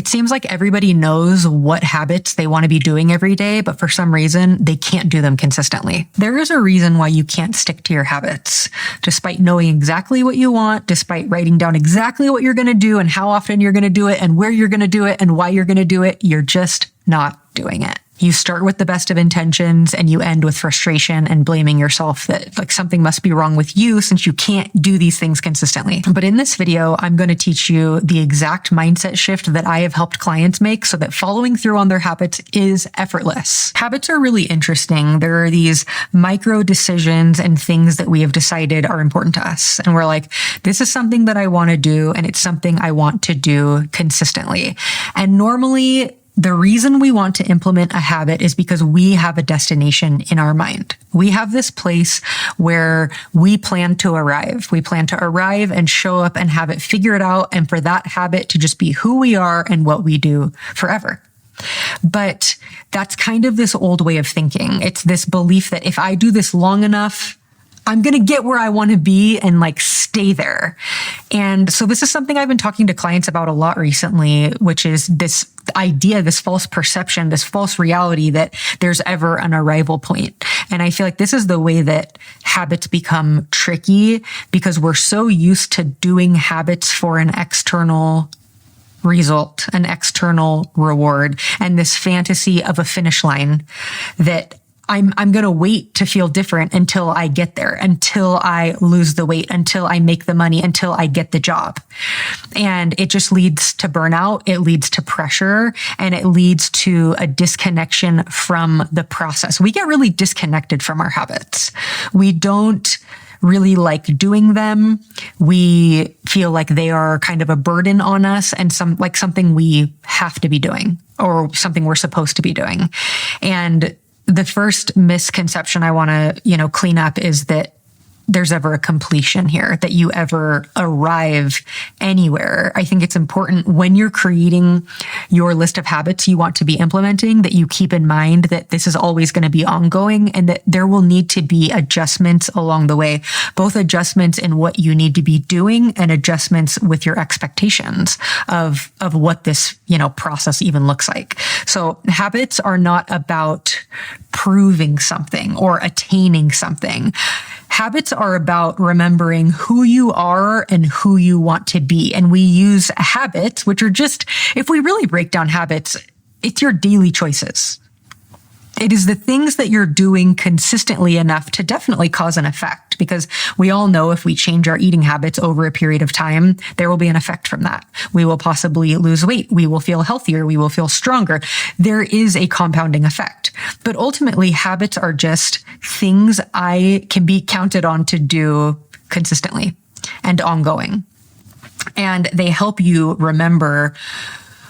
seems like everybody knows what habits they want to be doing every day, but for some reason, they can't do them consistently. There is a reason why you can't stick to your habits. Despite knowing exactly what you want, despite writing down exactly what you're going to do and how often you're going to do it and where you're going to do it and why you're going to do it, you're just not doing it. You start with the best of intentions and you end with frustration and blaming yourself that like something must be wrong with you since you can't do these things consistently. But in this video, I'm going to teach you the exact mindset shift that I have helped clients make so that following through on their habits is effortless. Habits are really interesting. There are these micro decisions and things that we have decided are important to us. And we're like, this is something that I want to do and it's something I want to do consistently. And normally, the reason we want to implement a habit is because we have a destination in our mind. We have this place where we plan to arrive. We plan to arrive and show up and have it figured out, and for that habit to just be who we are and what we do forever. But that's kind of this old way of thinking. It's this belief that if I do this long enough, I'm going to get where I want to be and like stay there. And so this is something I've been talking to clients about a lot recently, which is this idea, this false perception, this false reality that there's ever an arrival point. And I feel like this is the way that habits become tricky because we're so used to doing habits for an external result, an external reward, and this fantasy of a finish line that I'm going to wait to feel different until I get there, until I lose the weight, until I make the money, until I get the job. And it just leads to burnout. It leads to pressure, and it leads to a disconnection from the process. We get really disconnected from our habits. We don't really like doing them. We feel like they are kind of a burden on us and something we have to be doing or something we're supposed to be doing. And the first misconception I want to, clean up is that there's ever a completion here, that you ever arrive anywhere. I think it's important when you're creating your list of habits you want to be implementing that you keep in mind that this is always going to be ongoing and that there will need to be adjustments along the way, both adjustments in what you need to be doing and adjustments with your expectations of what this, process even looks like. So habits are not about proving something or attaining something. Habits are about remembering who you are and who you want to be. And we use habits, which are just, if we really break down habits, it's your daily choices. It is the things that you're doing consistently enough to definitely cause an effect, because we all know if we change our eating habits over a period of time, there will be an effect from that. We will possibly lose weight. We will feel healthier. We will feel stronger. There is a compounding effect. But ultimately, habits are just things I can be counted on to do consistently and ongoing. And they help you remember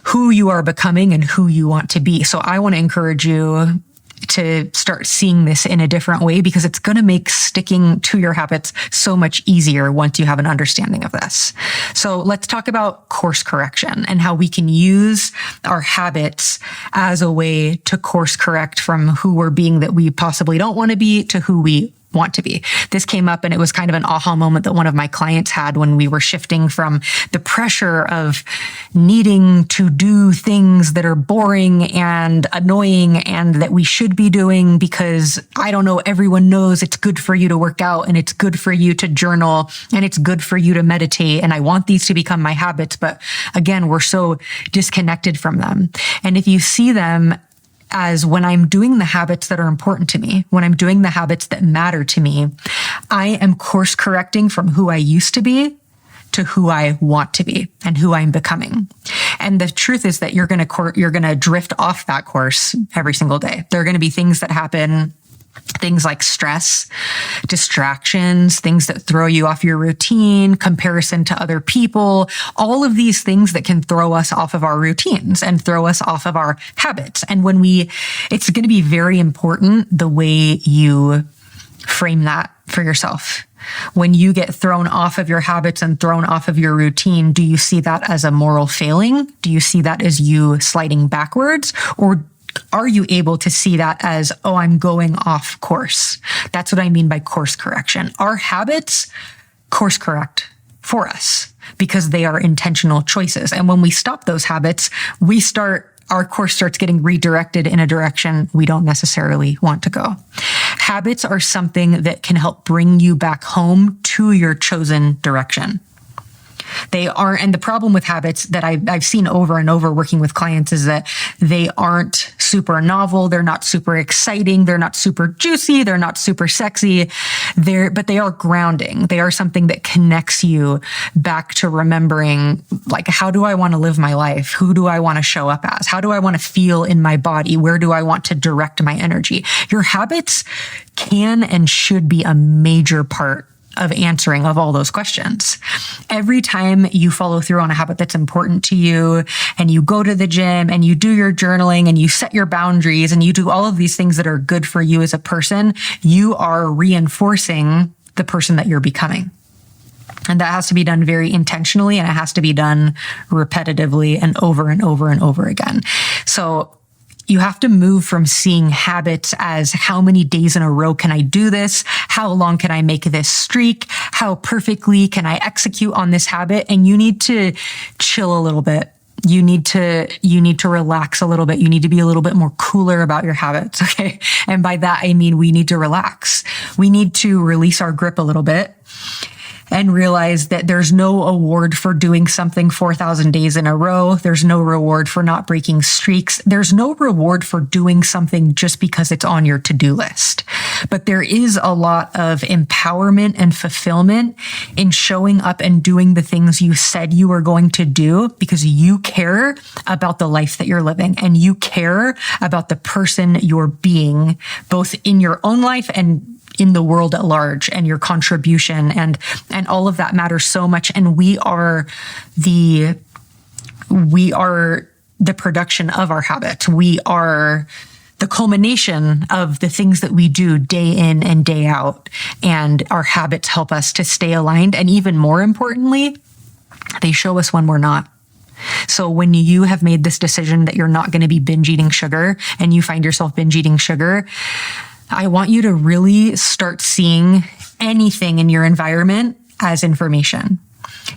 who you are becoming and who you want to be. So I want to encourage you to start seeing this in a different way, because it's going to make sticking to your habits so much easier once you have an understanding of this. So let's talk about course correction and how we can use our habits as a way to course correct from who we're being that we possibly don't want to be to who we want to be. This came up and it was kind of an aha moment that one of my clients had when we were shifting from the pressure of needing to do things that are boring and annoying and that we should be doing because everyone knows it's good for you to work out and it's good for you to journal and it's good for you to meditate. And I want these to become my habits. But again, we're so disconnected from them. And if you see them as when I'm doing the habits that are important to me, when I'm doing the habits that matter to me, I am course correcting from who I used to be to who I want to be and who I'm becoming. And the truth is that you're going to drift off that course every single day. There are going to be things that happen, things like stress, distractions, things that throw you off your routine, comparison to other people, all of these things that can throw us off of our routines and throw us off of our habits. And it's going to be very important the way you frame that for yourself. When you get thrown off of your habits and thrown off of your routine, do you see that as a moral failing? Do you see that as you sliding backwards? Or are you able to see that as, I'm going off course? That's what I mean by course correction. Our habits course correct for us because they are intentional choices. And when we stop those habits, our course starts getting redirected in a direction we don't necessarily want to go. Habits are something that can help bring you back home to your chosen direction. They aren't, and the problem with habits that I've seen over and over working with clients is that they aren't super novel. They're not super exciting. They're not super juicy. They're not super sexy. But they are grounding. They are something that connects you back to remembering, like, how do I want to live my life? Who do I want to show up as? How do I want to feel in my body? Where do I want to direct my energy? Your habits can and should be a major part of answering of all those questions. Every time you follow through on a habit that's important to you and you go to the gym and you do your journaling and you set your boundaries and you do all of these things that are good for you as a person, you are reinforcing the person that you're becoming. And that has to be done very intentionally, and it has to be done repetitively and over and over and over again. So you have to move from seeing habits as how many days in a row can I do this? How long can I make this streak? How perfectly can I execute on this habit? And you need to chill a little bit. You need to relax a little bit. You need to be a little bit more cooler about your habits. Okay. And by that, I mean, we need to relax. We need to release our grip a little bit and realize that there's no award for doing something 4,000 days in a row. There's no reward for not breaking streaks. There's no reward for doing something just because it's on your to-do list. But there is a lot of empowerment and fulfillment in showing up and doing the things you said you were going to do because you care about the life that you're living and you care about the person you're being, both in your own life and in the world at large, and your contribution and all of that matters so much. And we are the production of our habits. We are the culmination of the things that we do day in and day out. And our habits help us to stay aligned. And even more importantly, they show us when we're not. So when you have made this decision that you're not going to be binge eating sugar and you find yourself binge eating sugar, I want you to really start seeing anything in your environment as information.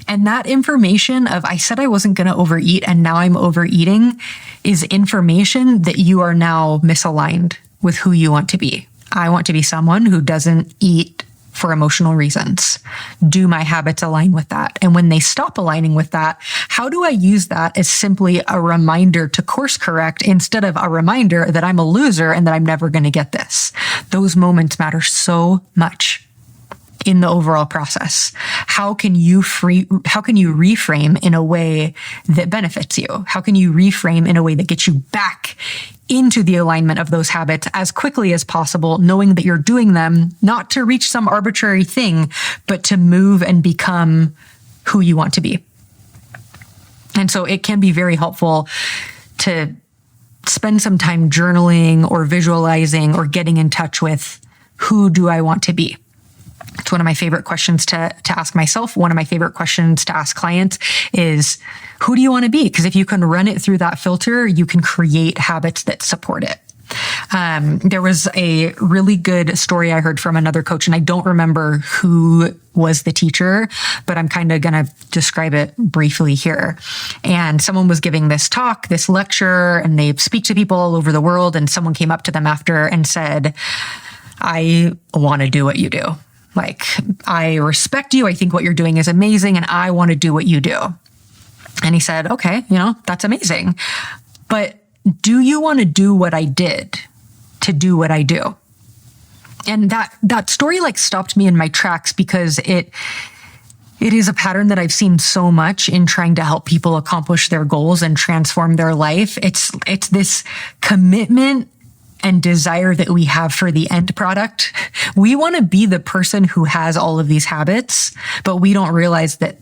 And that information of, I said I wasn't going to overeat and now I'm overeating, is information that you are now misaligned with who you want to be. I want to be someone who doesn't eat for emotional reasons. Do my habits align with that? And when they stop aligning with that, how do I use that as simply a reminder to course correct instead of a reminder that I'm a loser and that I'm never going to get this? Those moments matter so much in the overall process. How can you reframe in a way that benefits you? How can you reframe in a way that gets you back into the alignment of those habits as quickly as possible, knowing that you're doing them not to reach some arbitrary thing, but to move and become who you want to be? And so it can be very helpful to spend some time journaling or visualizing or getting in touch with, who do I want to be? It's one of my favorite questions to ask myself. One of my favorite questions to ask clients is, who do you want to be? Because if you can run it through that filter, you can create habits that support it. There was a really good story I heard from another coach, and I don't remember who was the teacher, but I'm kind of going to describe it briefly here. And someone was giving this talk, this lecture, and they speak to people all over the world. And someone came up to them after and said, I want to do what you do. Like, I respect you. I think what you're doing is amazing, and I want to do what you do. And he said, okay, that's amazing. But do you want to do what I did to do what I do? And that story stopped me in my tracks, because it is a pattern that I've seen so much in trying to help people accomplish their goals and transform their life. It's this commitment and desire that we have for the end product. We want to be the person who has all of these habits, but we don't realize that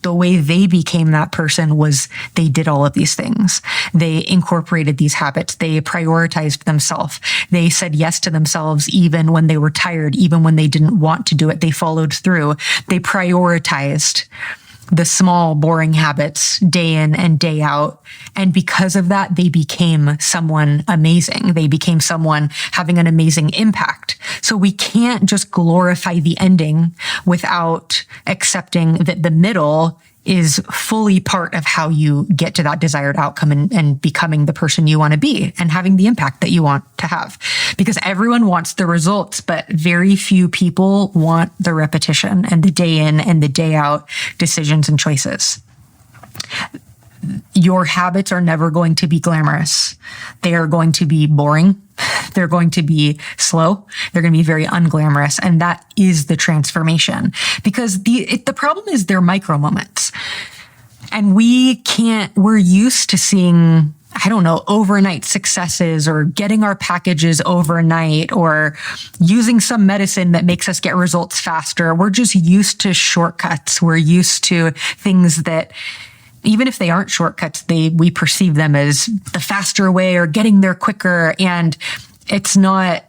the way they became that person was they did all of these things. They incorporated these habits. They prioritized themselves. They said yes to themselves even when they were tired, even when they didn't want to do it. They followed through. They prioritized. the small, boring habits day in and day out. And because of that, they became someone amazing. They became someone having an amazing impact. So we can't just glorify the ending without accepting that the middle is fully part of how you get to that desired outcome and becoming the person you want to be and having the impact that you want to have. Because everyone wants the results, but very few people want the repetition and the day in and the day out decisions and choices. Your habits are never going to be glamorous. They are going to be boring. They're going to be slow. They're going to be very unglamorous. And that is the transformation, because the problem is they're micro moments. And we're used to seeing, I don't know, overnight successes or getting our packages overnight or using some medicine that makes us get results faster. We're just used to shortcuts. We're used to things that, even if they aren't shortcuts, we perceive them as the faster way or getting there quicker. And that's not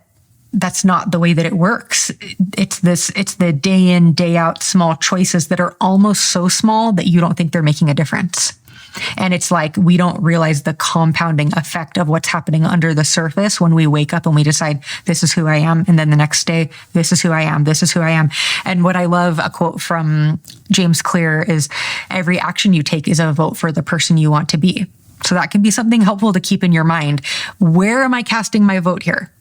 the way that it works. It's the day in, day out small choices that are almost so small that you don't think they're making a difference. And it's like we don't realize the compounding effect of what's happening under the surface when we wake up and we decide, this is who I am. And then the next day, this is who I am. This is who I am. And what I love, a quote from James Clear, is every action you take is a vote for the person you want to be. So that can be something helpful to keep in your mind. Where am I casting my vote here?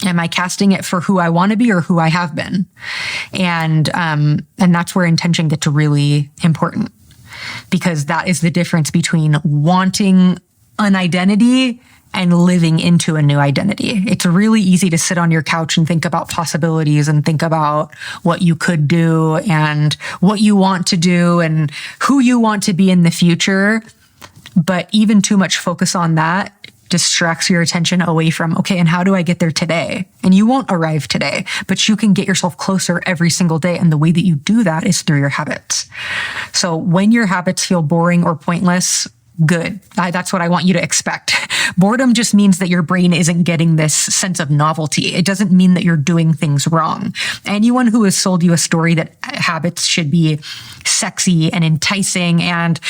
Am I casting it for who I want to be or who I have been? And that's where intention gets really important, because that is the difference between wanting an identity and living into a new identity. It's really easy to sit on your couch and think about possibilities and think about what you could do and what you want to do and who you want to be in the future. But even too much focus on that distracts your attention away from, okay, and how do I get there today? And you won't arrive today, but you can get yourself closer every single day. And the way that you do that is through your habits. So when your habits feel boring or pointless, good. That's what I want you to expect. Boredom just means that your brain isn't getting this sense of novelty. It doesn't mean that you're doing things wrong. Anyone who has sold you a story that habits should be sexy and enticing and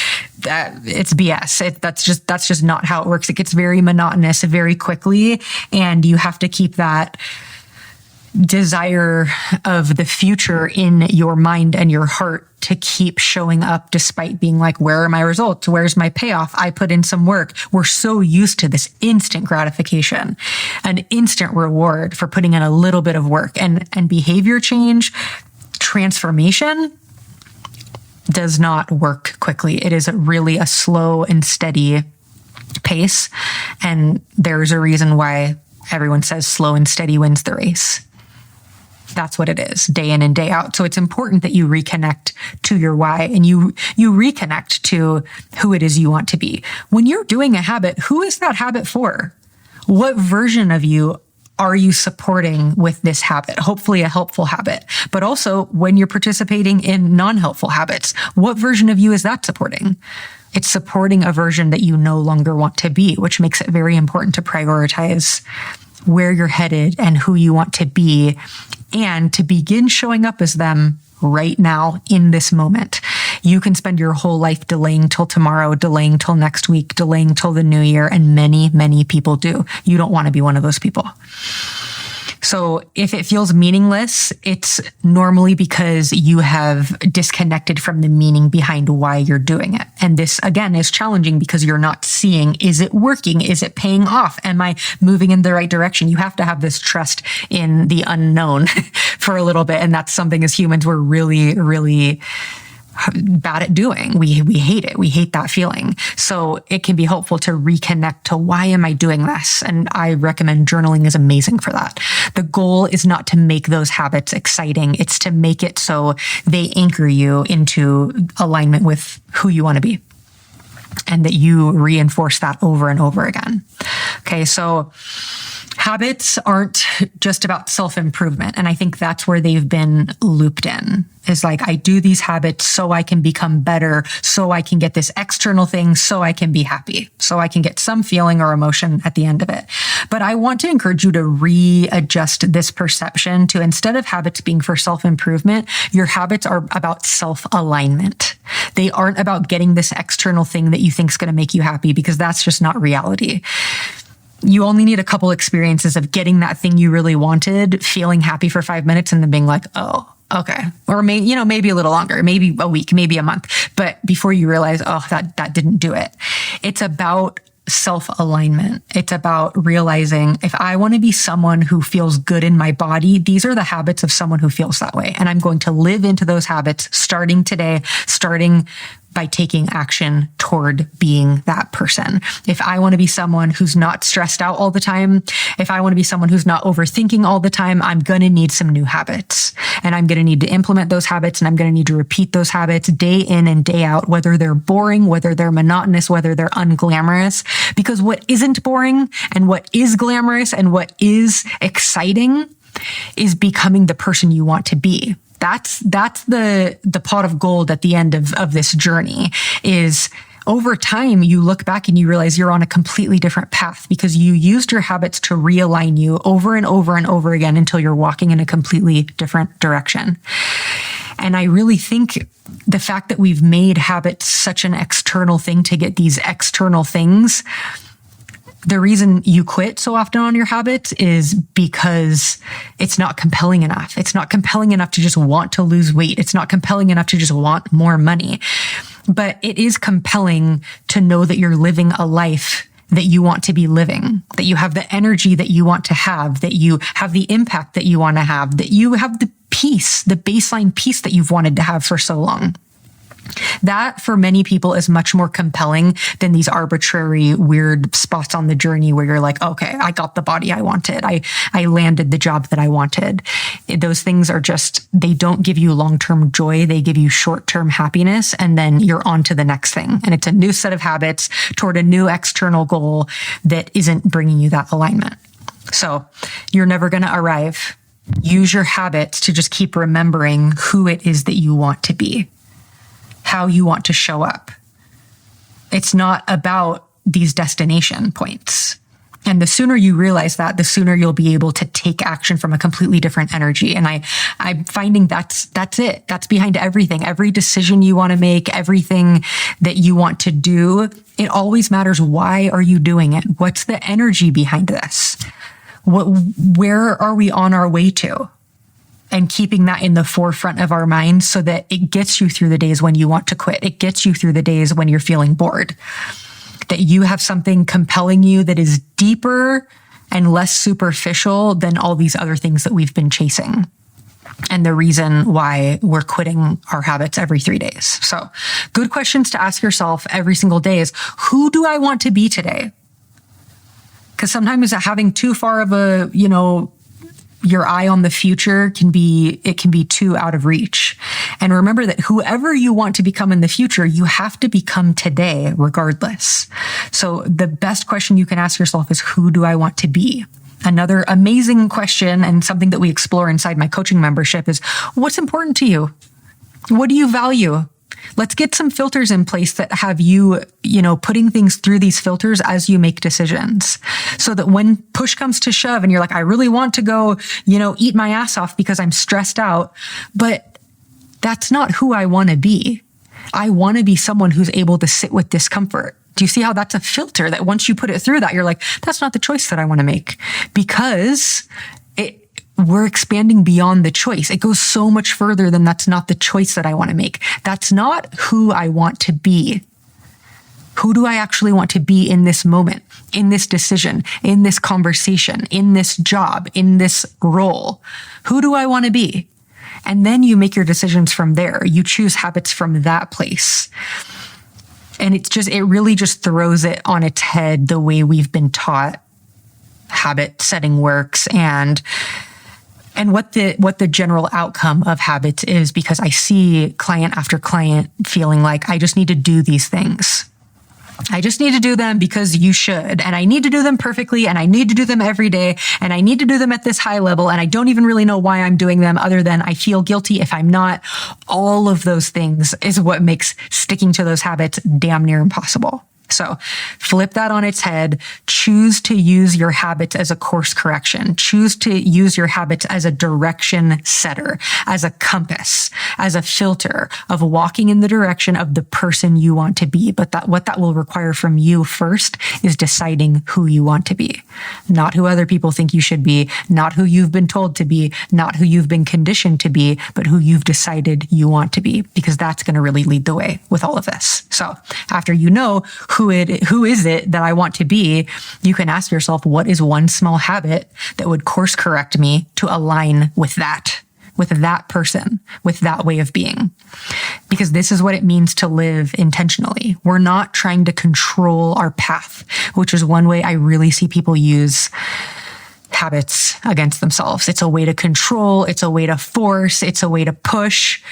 it's BS. That's just not how it works. It gets very monotonous very quickly, and you have to keep that desire of the future in your mind and your heart to keep showing up despite being like, where are my results? Where's my payoff? I put in some work. We're so used to this instant gratification, an instant reward for putting in a little bit of work, and behavior change, transformation does not work quickly. It is really a slow and steady pace. And there's a reason why everyone says slow and steady wins the race. That's what it is, day in and day out. So it's important that you reconnect to your why and you reconnect to who it is you want to be. When you're doing a habit, who is that habit for? What version of you are you supporting with this habit? Hopefully a helpful habit. But also when you're participating in non-helpful habits, what version of you is that supporting? It's supporting a version that you no longer want to be, which makes it very important to prioritize where you're headed and who you want to be, and to begin showing up as them right now in this moment. You can spend your whole life delaying till tomorrow, delaying till next week, delaying till the new year, and many, many people do. You don't want to be one of those people. So if it feels meaningless, it's normally because you have disconnected from the meaning behind why you're doing it. And this, again, is challenging because you're not seeing, is it working? Is it paying off? Am I moving in the right direction? You have to have this trust in the unknown for a little bit. And that's something as humans we're really, really bad at doing. We hate it. We hate that feeling. So it can be helpful to reconnect to, why am I doing this? And I recommend journaling is amazing for that. The goal is not to make those habits exciting. It's to make it so they anchor you into alignment with who you want to be, and that you reinforce that over and over again. Okay. So habits aren't just about self-improvement. And I think that's where they've been looped in, is like, I do these habits so I can become better, so I can get this external thing, so I can be happy, so I can get some feeling or emotion at the end of it. But I want to encourage you to readjust this perception to, instead of habits being for self-improvement, your habits are about self-alignment. They aren't about getting this external thing that you think is going to make you happy, because that's just not reality. You only need a couple experiences of getting that thing you really wanted, feeling happy for 5 minutes, and then being like, oh, okay. Or maybe a little longer, maybe a week, maybe a month. But before you realize, oh, that didn't do it. It's about self-alignment. It's about realizing, if I want to be someone who feels good in my body, these are the habits of someone who feels that way. And I'm going to live into those habits starting today, starting by taking action toward being that person. If I want to be someone who's not stressed out all the time, if I want to be someone who's not overthinking all the time, I'm going to need some new habits. And I'm going to need to implement those habits, and I'm going to need to repeat those habits day in and day out, whether they're boring, whether they're monotonous, whether they're unglamorous. Because what isn't boring and what is glamorous and what is exciting is becoming the person you want to be. That's the pot of gold at the end of this journey. Is over time, you look back and you realize you're on a completely different path, because you used your habits to realign you over and over and over again until you're walking in a completely different direction. And I really think the fact that we've made habits such an external thing to get these external things, the reason you quit so often on your habits is because it's not compelling enough. It's not compelling enough to just want to lose weight. It's not compelling enough to just want more money. But it is compelling to know that you're living a life that you want to be living, that you have the energy that you want to have, that you have the impact that you want to have, that you have the peace, the baseline peace that you've wanted to have for so long. That, for many people, is much more compelling than these arbitrary, weird spots on the journey where you're like, okay, I got the body I wanted. I landed the job that I wanted. Those things are just, they don't give you long-term joy. They give you short-term happiness. And then you're on to the next thing. And it's a new set of habits toward a new external goal that isn't bringing you that alignment. So you're never going to arrive. Use your habits to just keep remembering who it is that you want to be, how you want to show up. It's not about these destination points. And the sooner you realize that, the sooner you'll be able to take action from a completely different energy. And I'm finding that's it. That's behind everything. Every decision you want to make, everything that you want to do, it always matters. Why are you doing it? What's the energy behind this? Where are we on our way to? And keeping that in the forefront of our minds so that it gets you through the days when you want to quit. It gets you through the days when you're feeling bored. That you have something compelling you that is deeper and less superficial than all these other things that we've been chasing. And the reason why we're quitting our habits every 3 days. So, good questions to ask yourself every single day is, who do I want to be today? Because sometimes having too far of a, your eye on the future can be too out of reach. And remember that whoever you want to become in the future, you have to become today regardless. So the best question you can ask yourself is, who do I want to be? Another amazing question, and something that we explore inside my coaching membership, is, what's important to you? What do you value? Let's get some filters in place that have you, putting things through these filters as you make decisions, so that when push comes to shove and you're like, I really want to go, eat my ass off because I'm stressed out, but that's not who I want to be. I want to be someone who's able to sit with discomfort. Do you see how that's a filter that once you put it through that, you're like, that's not the choice that I want to make, because we're expanding beyond the choice. It goes so much further than that's not the choice that I want to make. That's not who I want to be. Who do I actually want to be in this moment, in this decision, in this conversation, in this job, in this role? Who do I want to be? And then you make your decisions from there. You choose habits from that place. And it really just throws it on its head the way we've been taught habit setting works and what the general outcome of habits is, because I see client after client feeling like, I just need to do these things. I just need to do them because you should, and I need to do them perfectly, and I need to do them every day, and I need to do them at this high level, and I don't even really know why I'm doing them other than I feel guilty if I'm not. All of those things is what makes sticking to those habits damn near impossible. So flip that on its head. Choose to use your habits as a course correction. Choose to use your habits as a direction setter, as a compass, as a filter of walking in the direction of the person you want to be. But what that will require from you first is deciding who you want to be, not who other people think you should be, not who you've been told to be, not who you've been conditioned to be, but who you've decided you want to be, because that's going to really lead the way with all of this. So after you know who is it that I want to be, you can ask yourself, what is one small habit that would course correct me to align with that person, with that way of being? Because this is what it means to live intentionally. We're not trying to control our path, which is one way I really see people use habits against themselves. It's a way to control. It's a way to force. It's a way to push.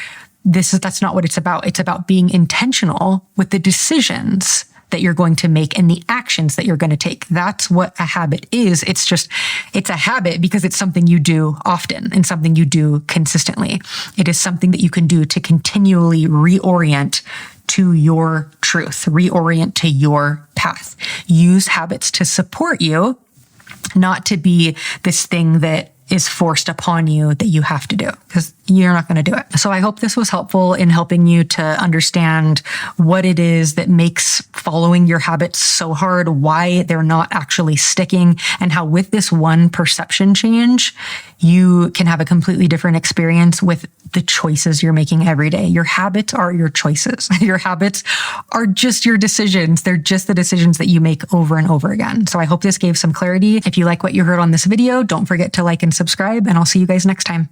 That's not what it's about. It's about being intentional with the decisions that you're going to make and the actions that you're going to take. That's what a habit is. It's a habit because it's something you do often and something you do consistently. It is something that you can do to continually reorient to your truth, reorient to your path. Use habits to support you, not to be this thing that is forced upon you that you have to do, because you're not going to do it. So I hope this was helpful in helping you to understand what it is that makes following your habits so hard, why they're not actually sticking, and how with this one perception change, you can have a completely different experience with the choices you're making every day. Your habits are your choices. Your habits are just your decisions. They're just the decisions that you make over and over again. So I hope this gave some clarity. If you like what you heard on this video, don't forget to like and subscribe, and I'll see you guys next time.